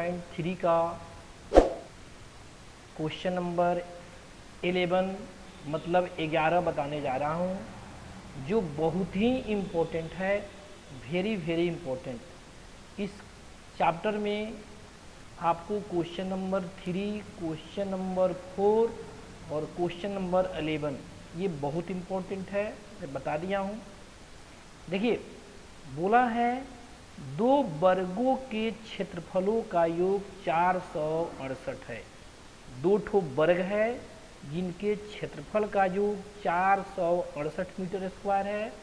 2.3 का question number 11 मतलब 11 बताने जा रहा हूँ, जो बहुत ही इम्पोर्टेंट है, वेरी वेरी इम्पोर्टेंट। इस चैप्टर में आपको क्वेश्चन नंबर 3, क्वेश्चन नंबर 4 और क्वेश्चन नंबर 11 ये बहुत इम्पोर्टेंट है, मैं बता दिया हूँ। देखिए बोला है 2 वर्गों के क्षेत्रफलों का योग 468 है। 2 ठो वर्ग है जिनके क्षेत्रफल का योग 468 मीटर स्क्वायर है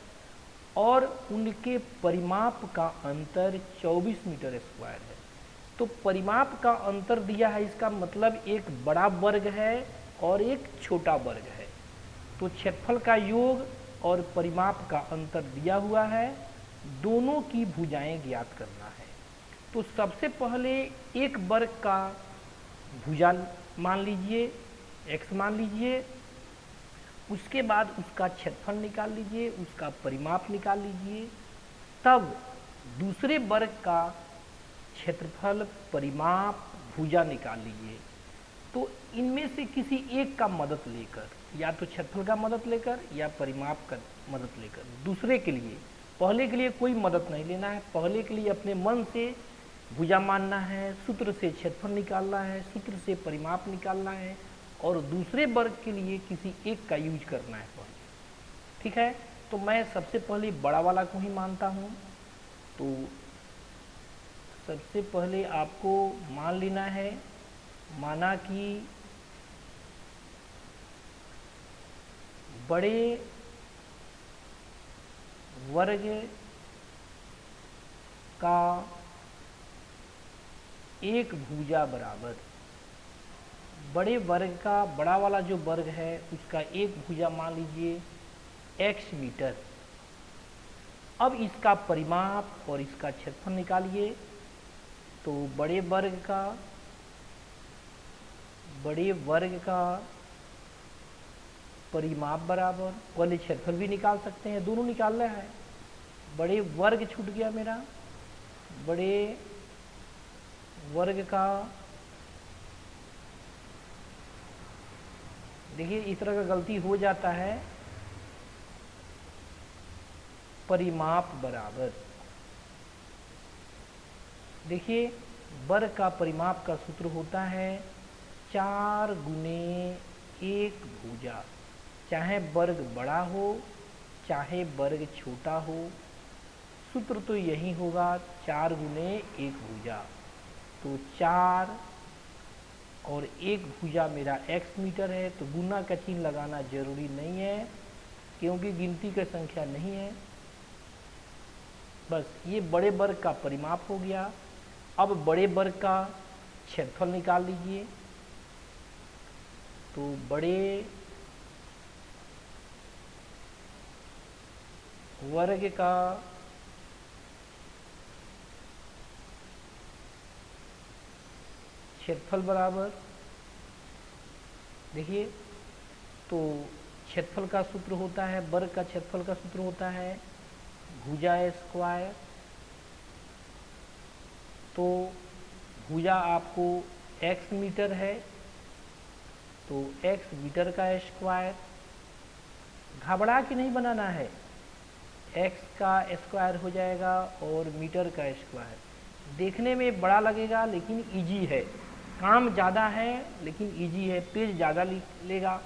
और उनके परिमाप का अंतर 24 मीटर स्क्वायर है। तो परिमाप का अंतर दिया है, इसका मतलब एक बड़ा वर्ग है और एक छोटा वर्ग है। तो क्षेत्रफल का योग और परिमाप का अंतर दिया हुआ है, दोनों की भुजाएं ज्ञात करना है। तो सबसे पहले एक वर्ग का भुजा मान लीजिए, x मान लीजिए, उसके बाद उसका क्षेत्रफल निकाल लीजिए, उसका परिमाप निकाल लीजिए, तब दूसरे वर्ग का क्षेत्रफल, परिमाप, भुजा निकाल लीजिए। तो इनमें से किसी एक का मदद लेकर, या तो क्षेत्रफल का मदद लेकर या परिमाप का मदद लेकर, दूसरे के लिए, पहले के लिए कोई मदद नहीं लेना है। पहले के लिए अपने मन से भुजा मानना है, सूत्र से क्षेत्रफल निकालना है, सूत्र से परिमाप निकालना है और दूसरे वर्ग के लिए किसी एक का यूज करना है पहले। ठीक है, तो मैं सबसे पहले बड़ा वाला को ही मानता हूँ। तो सबसे पहले आपको मान लेना है, माना कि बड़े वर्ग का एक भुजा बराबर, बड़े वर्ग का बड़ा वाला जो वर्ग है उसका एक भुजा मान लीजिए x मीटर। अब इसका परिमाप और इसका क्षेत्रफल निकालिए। तो बड़े वर्ग का परिमाप बराबर, पहले क्षेत्रफल भी निकाल सकते हैं, दोनों निकालना है। बड़े वर्ग छूट गया मेरा, बड़े वर्ग का, देखिए इस तरह का गलती हो जाता है, परिमाप बराबर, देखिए वर्ग का परिमाप का सूत्र होता है 4 गुने 1 भुजा। चाहे वर्ग बड़ा हो चाहे वर्ग छोटा हो, सूत्र तो यही होगा 4 गुने 1 भुजा। तो 4 और 1 भुजा मेरा x मीटर है, तो गुना का चिन्ह लगाना जरूरी नहीं है क्योंकि गिनती का संख्या नहीं है। बस ये बड़े वर्ग का परिमाप हो गया। अब बड़े वर्ग का क्षेत्रफल निकाल लीजिए। तो बड़े वर्ग का क्षेत्रफल बराबर, देखिए तो क्षेत्रफल का सूत्र होता है, वर्ग का क्षेत्रफल का सूत्र होता है भुजा स्क्वायर। तो भुजा आपको x मीटर है, तो x मीटर का स्क्वायर, घबरा के नहीं बनाना है, x का स्क्वायर हो जाएगा और मीटर का स्क्वायर। देखने में बड़ा लगेगा लेकिन इजी है, काम ज़्यादा है लेकिन इजी है, पेज ज़्यादा लेगा।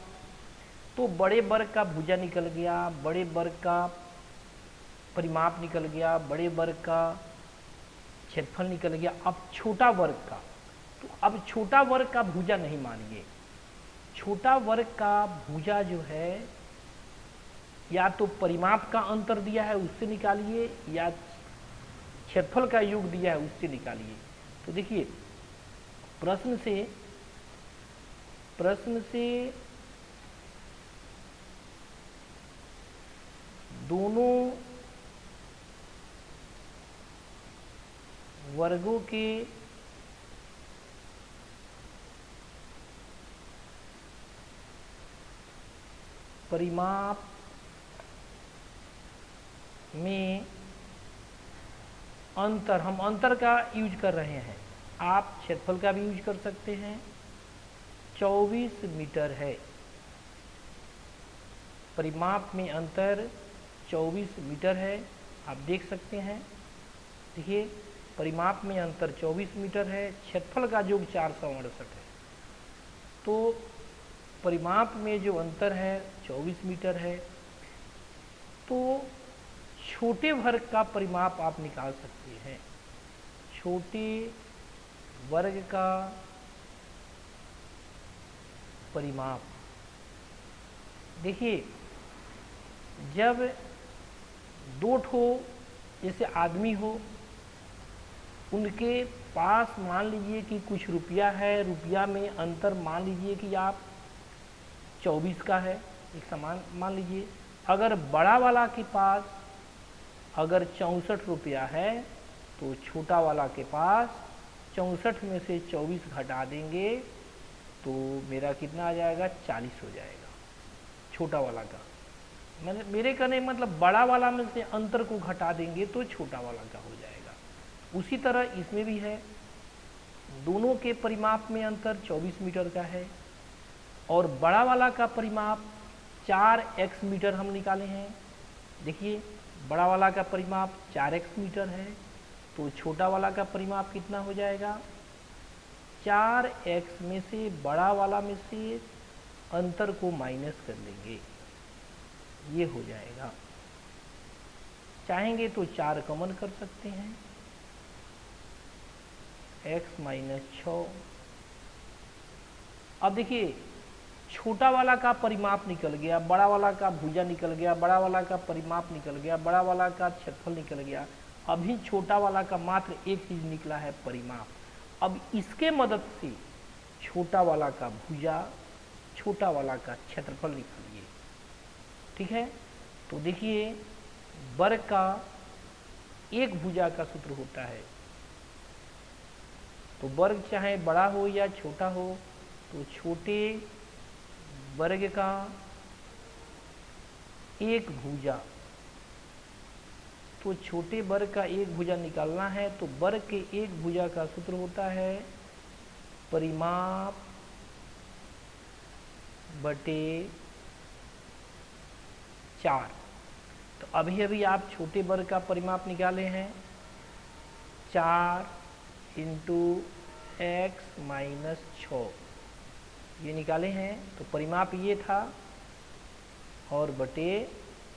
तो बड़े वर्ग का भुजा निकल गया, बड़े वर्ग का परिमाप निकल गया, बड़े वर्ग का क्षेत्रफल निकल गया। अब छोटा वर्ग का, तो अब छोटा वर्ग का भुजा नहीं मानिए, छोटा वर्ग का भुजा जो है या तो परिमाप का अंतर दिया है उससे निकालिए या क्षेत्रफल का योग दिया है उससे निकालिए। तो देखिए प्रश्न से दोनों वर्गों के परिमाप में अंतर, हम अंतर का यूज कर रहे हैं, आप क्षेत्रफल का भी यूज कर सकते हैं। 24 मीटर है, परिमाप में अंतर 24 मीटर है, आप देख सकते हैं। देखिए परिमाप में अंतर 24 मीटर है, क्षेत्रफल का योग 468 है। तो परिमाप में जो अंतर है 24 मीटर है। तो छोटे वर्ग का परिमाप आप निकाल सकते हैं। छोटे वर्ग का परिमाप, देखिए जब दो ठो जैसे आदमी हो, उनके पास मान लीजिए कि कुछ रुपया है, रुपया में अंतर मान लीजिए कि आप 24 का है, एक समान मान लीजिए। अगर बड़ा वाला के पास अगर 64 रुपया है तो छोटा वाला के पास 64 में से 24 घटा देंगे तो मेरा कितना आ जाएगा, 40 हो जाएगा छोटा वाला का। मैंने मेरे कहने मतलब बड़ा वाला में से अंतर को घटा देंगे तो छोटा वाला का हो जाएगा। उसी तरह इसमें भी है, दोनों के परिमाप में अंतर 24 मीटर का है और बड़ा वाला का परिमाप 4x मीटर हम निकाले हैं। देखिए बड़ा वाला का परिमाप 4x मीटर है, तो छोटा वाला का परिमाप कितना हो जाएगा, 4x में से बड़ा वाला में से अंतर को माइनस कर लेंगे, ये हो जाएगा। चाहेंगे तो 4 कॉमन कर सकते हैं, x माइनस 6। अब देखिए छोटा वाला का परिमाप निकल गया, बड़ा वाला का भुजा निकल गया, बड़ा वाला का परिमाप निकल गया, बड़ा वाला का क्षेत्रफल निकल गया। अभी छोटा वाला का मात्र एक चीज निकला है, परिमाप। अब इसके मदद से छोटा वाला का भुजा, छोटा वाला का क्षेत्रफल निकालिए, ठीक है। तो देखिए वर्ग का एक भुजा का सूत्र होता है, तो वर्ग चाहे बड़ा हो या छोटा हो, तो छोटे वर्ग का एक भुजा, तो छोटे वर्ग का एक भुजा निकालना है तो वर्ग के एक भुजा का सूत्र होता है परिमाप बटे 4। तो अभी अभी आप छोटे वर्ग का परिमाप निकाले हैं, 4 इंटू x माइनस 6, ये निकाले हैं। तो परिमाप ये था और बटे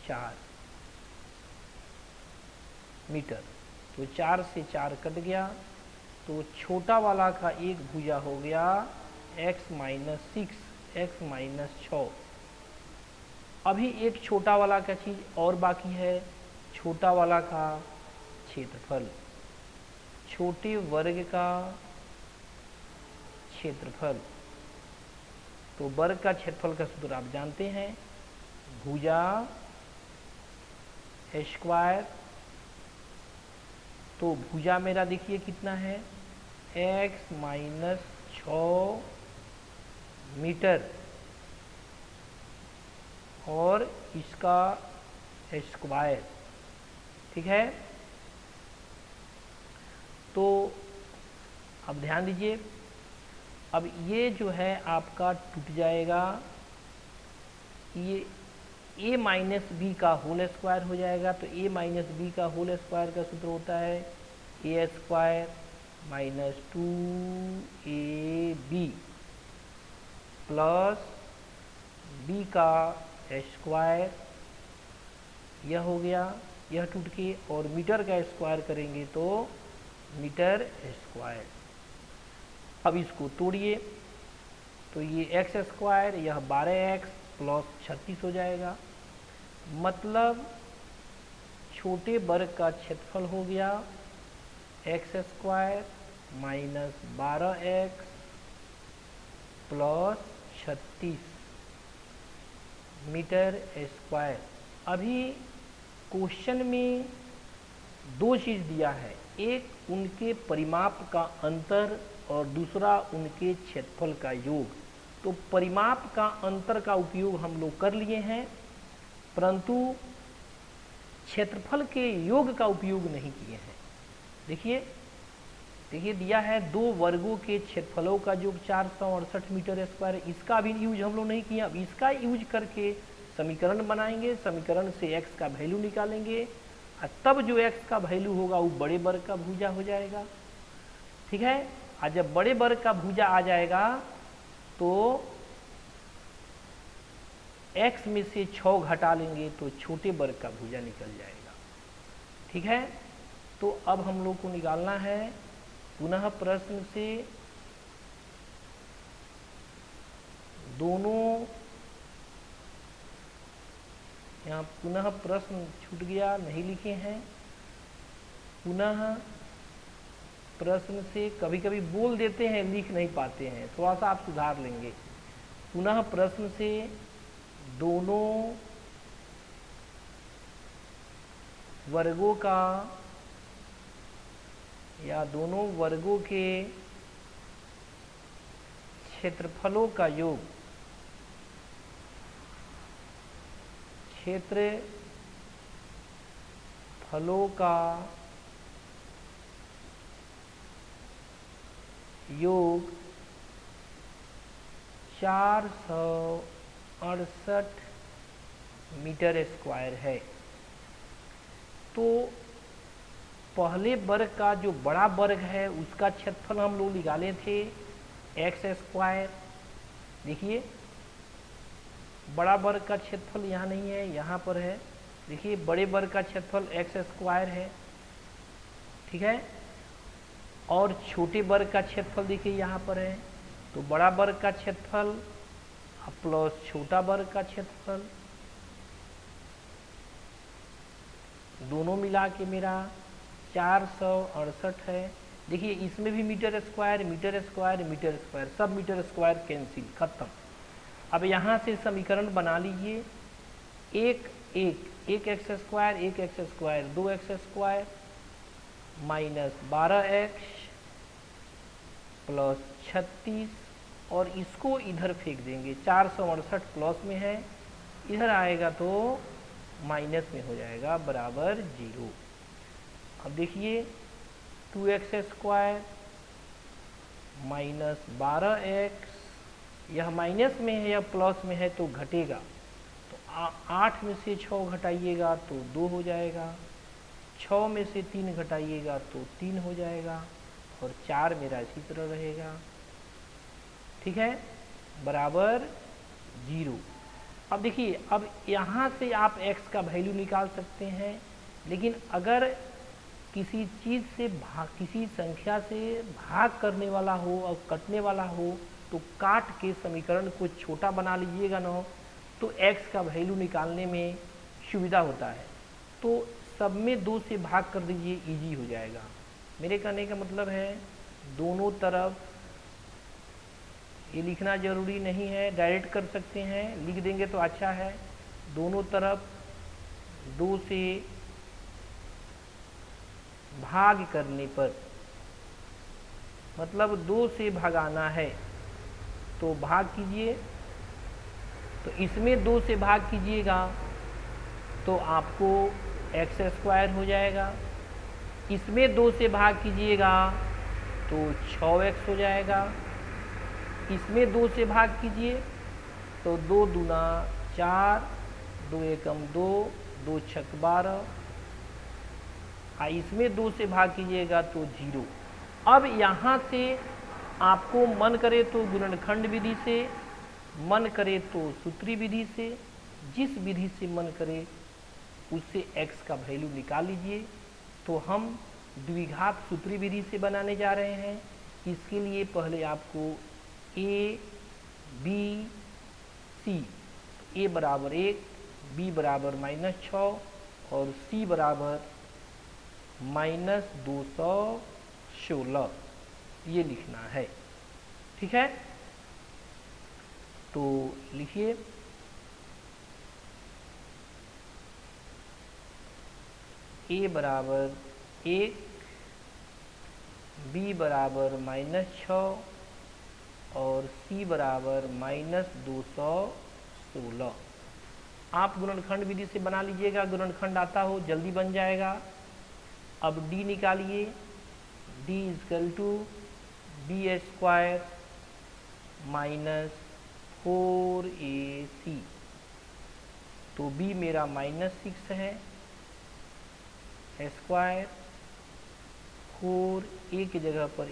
4 मीटर, तो 4 से 4 कट गया, तो छोटा वाला का एक भुजा हो गया x माइनस 6, x माइनस 6। अभी एक छोटा वाला का चीज़ और बाकी है, छोटा वाला का क्षेत्रफल, छोटे वर्ग का क्षेत्रफल। तो वर्ग का क्षेत्रफल का सूत्र आप जानते हैं, भुजा स्क्वायर। तो भुजा मेरा देखिए कितना है, x माइनस 6 मीटर और इसका स्क्वायर, ठीक है। तो अब ध्यान दीजिए, अब ये जो है आपका टूट जाएगा, ये a माइनस बी का होल स्क्वायर हो जाएगा। तो a माइनस बी का होल स्क्वायर का सूत्र होता है a square minus 2ab plus b का स्क्वायर, यह हो गया, यह टूट के, और मीटर का स्क्वायर करेंगे तो मीटर स्क्वायर। अब इसको तोड़िए, तो ये एक्स स्क्वायर, यह 12x प्लस 36 हो जाएगा। मतलब छोटे वर्ग का क्षेत्रफल हो गया X square minus 12x plus 36 meter square. अभी क्वेश्चन में दो चीज़ दिया है, एक उनके परिमाप का अंतर और दूसरा उनके क्षेत्रफल का योग। तो परिमाप का अंतर का उपयोग हम लोग कर लिए हैं, परंतु क्षेत्रफल के योग का उपयोग नहीं किए हैं। देखिए देखिए दिया है 2 वर्गों के क्षेत्रफलों का योग 468 मीटर स्क्वायर। इसका भी यूज हम लोग नहीं किया, अब इसका यूज करके समीकरण बनाएंगे, समीकरण से x का वैल्यू निकालेंगे और तब जो x का वैल्यू होगा वो बड़े वर्ग का भुजा हो जाएगा। ठीक है, और जब बड़े वर्ग का भुजा आ जाएगा तो x में से 6 घटा लेंगे तो छोटे वर्ग का भुजा निकल जाएगा। ठीक है, तो अब हम लोग को निकालना है पुनः प्रश्न से दोनों, यहाँ पुनः प्रश्न छूट गया, नहीं लिखे हैं। पुनः प्रश्न से कभी कभी बोल देते हैं, लिख नहीं पाते हैं, थोड़ा सा आप सुधार लेंगे। पुनः प्रश्न से दोनों वर्गों का या दोनों वर्गों के क्षेत्रफलों का योग, क्षेत्रफलों का योग 468 मीटर स्क्वायर है। तो पहले वर्ग का जो बड़ा वर्ग है उसका क्षेत्रफल हम लोग निकाले थे एक्स स्क्वायर। देखिए बड़ा वर्ग का क्षेत्रफल यहाँ नहीं है, यहाँ पर है। देखिए बड़े वर्ग का क्षेत्रफल एक्स स्क्वायर है। ठीक है, और छोटे वर्ग का क्षेत्रफल देखिए यहाँ पर है। तो बड़ा वर्ग का क्षेत्रफल प्लस छोटा वर्ग का क्षेत्रफल दोनों मिला के मेरा 468 है। देखिए इसमें भी meter square meter square meter square, सब मीटर स्क्वायर कैंसिल, खत्म। अब यहाँ से समीकरण बना लीजिए, एक एक्स स्क्वायर एक X square 2x square minus 12x plus 36, और इसको इधर फेंक देंगे। 468 प्लस में है, इधर आएगा तो माइनस में हो जाएगा, बराबर 0। अब देखिए 2x स्क्वायर माइनस 12x, यह माइनस में है या प्लस में है तो घटेगा। तो 8 में से 6 घटाइएगा तो 2 हो जाएगा, 6 में से 3 घटाइएगा तो 3 हो जाएगा, और 4 मेरा इसी तरह रहेगा। ठीक है, बराबर 0। अब देखिए, अब यहाँ से आप x का वैल्यू निकाल सकते हैं, लेकिन अगर किसी चीज़ से भाग, किसी संख्या से भाग करने वाला हो और कटने वाला हो तो काट के समीकरण को छोटा बना लीजिएगा ना, तो x का वैल्यू निकालने में सुविधा होता है। तो सब में 2 से भाग कर दीजिए, इजी हो जाएगा। मेरे कहने का मतलब है दोनों तरफ, ये लिखना जरूरी नहीं है, डायरेक्ट कर सकते हैं, लिख देंगे तो अच्छा है। दोनों तरफ 2 से भाग करने पर, मतलब 2 से भगाना है तो भाग कीजिए। तो इसमें 2 से भाग कीजिएगा तो आपको एक्स स्क्वायर हो जाएगा, इसमें 2 से भाग कीजिएगा तो 6x हो जाएगा, इसमें 2 से भाग कीजिए तो 2 दूना 4, 2 एकम 2, 2 छक 12, इसमें 2 से भाग कीजिएगा तो 0। अब यहाँ से आपको मन करे तो गुणनखंड विधि से, मन करे तो सूत्री विधि से, जिस विधि से मन करे उससे x का वैल्यू निकाल लीजिए। तो हम द्विघात सूत्री विधि से बनाने जा रहे हैं। इसके लिए पहले आपको a b c, a बराबर 1, b बराबर -6 और c बराबर -216 ये लिखना है। ठीक है, तो लिखिए a बराबर 1, b बराबर -6 और c बराबर -216। आप गुणनखंड विधि से बना लीजिएगा, गुणनखंड आता हो जल्दी बन जाएगा। अब d निकालिए, D is equal to B square minus 4ac। तो b मेरा -6 है स्क्वायर 4 a की जगह पर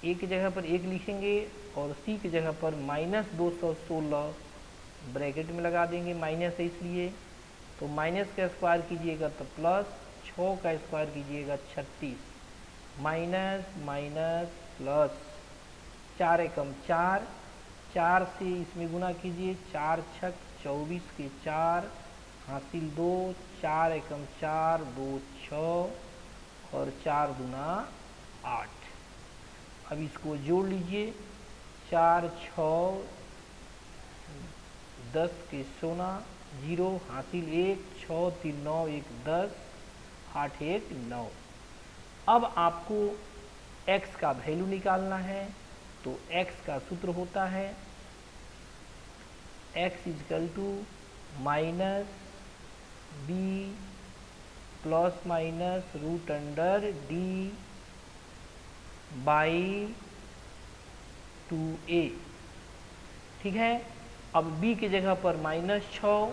a की जगह पर 1 लिखेंगे और c की जगह पर -216 ब्रैकेट में लगा देंगे, माइनस है इसलिए। तो माइनस का स्क्वायर कीजिएगा तो प्लस, 6 का स्क्वायर कीजिएगा 36, माइनस माइनस प्लस, 4 एकम 4, 4 से इसमें गुना कीजिए, 4 छक 24 के 4 हासिल 2, 4 एकम 4, 2 6 और 4 दूना 8। अब इसको जोड़ लीजिए, 4 6 10 के 16, 0 हासिल 1, 6 3 9 1 10, 8 1 9। अब आपको x का वैल्यू निकालना है, तो x का सूत्र होता है x is equal to minus B plus minus root under D by 2a। ठीक है। अब b की जगह पर -6,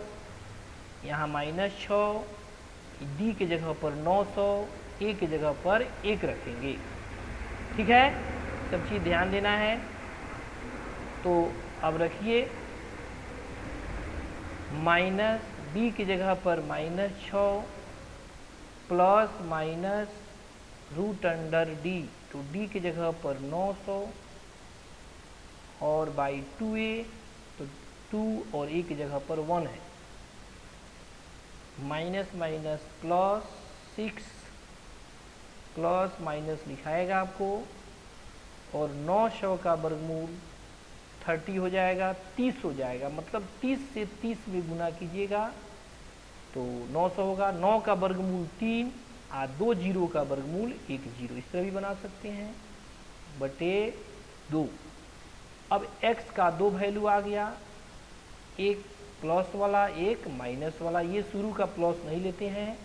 यहाँ -6, d की जगह पर 900, a की जगह पर 1 रखेंगे। ठीक है, सब चीज़ ध्यान देना है। तो अब रखिए माइनस b की जगह पर -6 plus minus root under d, तो d की जगह पर 900 और बाई 2a, तो 2 और a की जगह पर 1 है, minus minus plus 6 plus minus लिखाएगा आपको, और 900 का वर्गमूल 30 हो जाएगा, 30 हो जाएगा, मतलब 30 से 30 में गुना कीजिएगा तो 900 होगा। 9 का वर्गमूल 3 और 2 जीरो का वर्गमूल 1 जीरो, इस तरह भी बना सकते हैं, बटे 2। अब x का 2 वैल्यू आ गया, एक प्लस वाला एक माइनस वाला, ये शुरू का प्लस नहीं लेते हैं,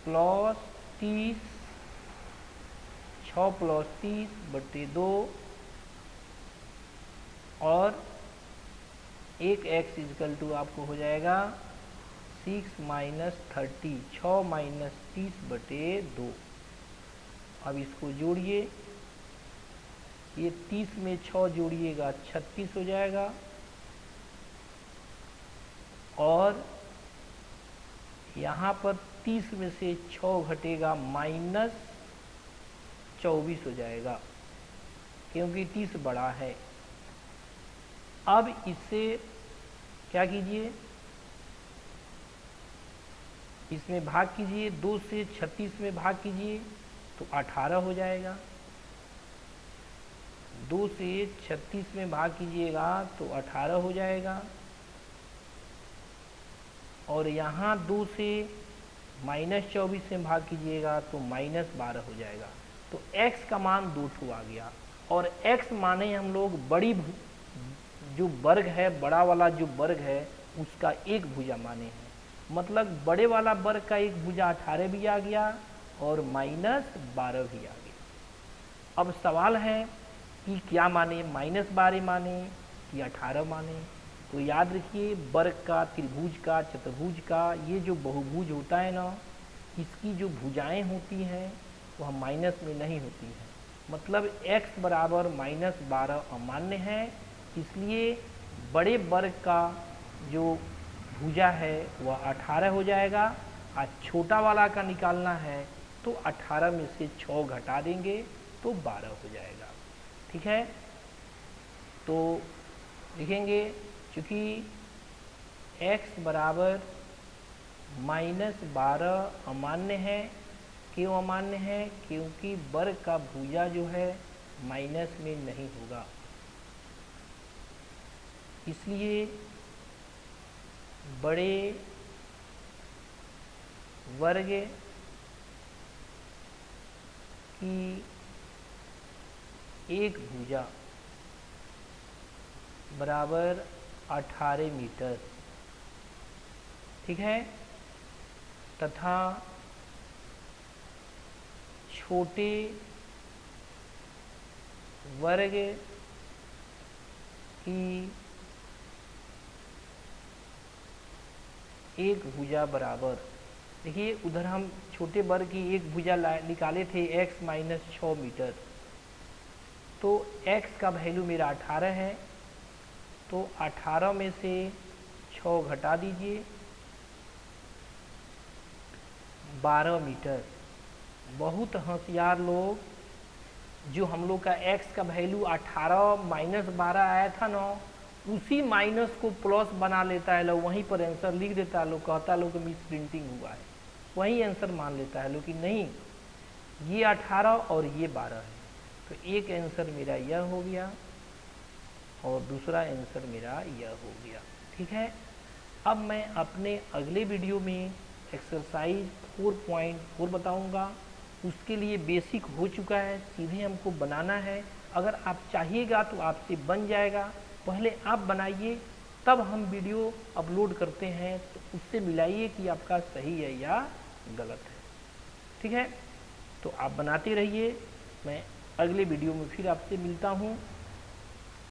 प्लस 30, 6 प्लस 30 बटे 2 और एक x इजकल टू आपको हो जाएगा 6 माइनस 30, 6 माइनस 30 बटे 2। अब इसको जोड़िए, ये 30 में 6 जोड़िएगा 36 हो जाएगा, और यहाँ पर 30 में से 6 घटेगा -24 हो जाएगा, क्योंकि 30 बड़ा है। अब इससे क्या कीजिए, इसमें भाग कीजिए, 2 से 36 में भाग कीजिए तो 18 हो जाएगा, 2 से 36 में भाग कीजिएगा तो 18 हो जाएगा, और यहाँ 2 से -24 में भाग कीजिएगा तो -12 हो जाएगा। तो x का मान 2 ठो आ गया, और x माने हम लोग बड़ी जो वर्ग है, बड़ा वाला जो वर्ग है उसका एक भुजा माने हैं, मतलब बड़े वाला वर्ग का एक भुजा 18 भी आ गया और -12 भी आ गया। अब सवाल है कि क्या माने, -12 माने कि 18 माने। तो याद रखिए, वर्ग का, त्रिभुज का, चतुर्भुज का, ये जो बहुभुज होता है ना, इसकी जो भुजाएं होती हैं वह माइनस में नहीं होती हैं, मतलब x बराबर -12 अमान्य है, इसलिए बड़े वर्ग का जो भुजा है वह 18 हो जाएगा, और छोटा वाला का निकालना है तो 18 में से 6 घटा देंगे तो 12 हो जाएगा। ठीक है, तो लिखेंगे चूँकि x बराबर -12 अमान्य है, क्यों अमान्य है, क्योंकि वर्ग का भुजा जो है माइनस में नहीं होगा, इसलिए बड़े वर्ग की एक भुजा बराबर 18 मीटर। ठीक है, तथा छोटे वर्ग की एक भुजा बराबर, देखिए उधर हम छोटे वर्ग की एक भुजा निकाले थे x माइनस 6 मीटर, तो x का वैल्यू मेरा 18 है, तो 18 में से 6 घटा दीजिए, 12 मीटर। बहुत होशियार लोग, जो हम लोग का x का वैल्यू 18 माइनस 12 आया था ना, उसी माइनस को प्लस बना लेता है लोग, वहीं पर आंसर लिख देता है लोग, कहता है लोग मिस प्रिंटिंग हुआ है, वही आंसर मान लेता है लोग कि नहीं ये 18 और ये 12 है। तो एक आंसर मेरा यह हो गया और दूसरा आंसर मेरा यह हो गया। ठीक है, अब मैं अपने अगले वीडियो में एक्सरसाइज 4.4 बताऊंगा। उसके लिए बेसिक हो चुका है, सीधे हमको बनाना है। अगर आप चाहिएगा तो आपसे बन जाएगा, पहले आप बनाइए तब हम वीडियो अपलोड करते हैं, तो उससे मिलाइए कि आपका सही है या गलत है। ठीक है, तो आप बनाते रहिए, मैं अगले वीडियो में फिर आपसे मिलता हूँ।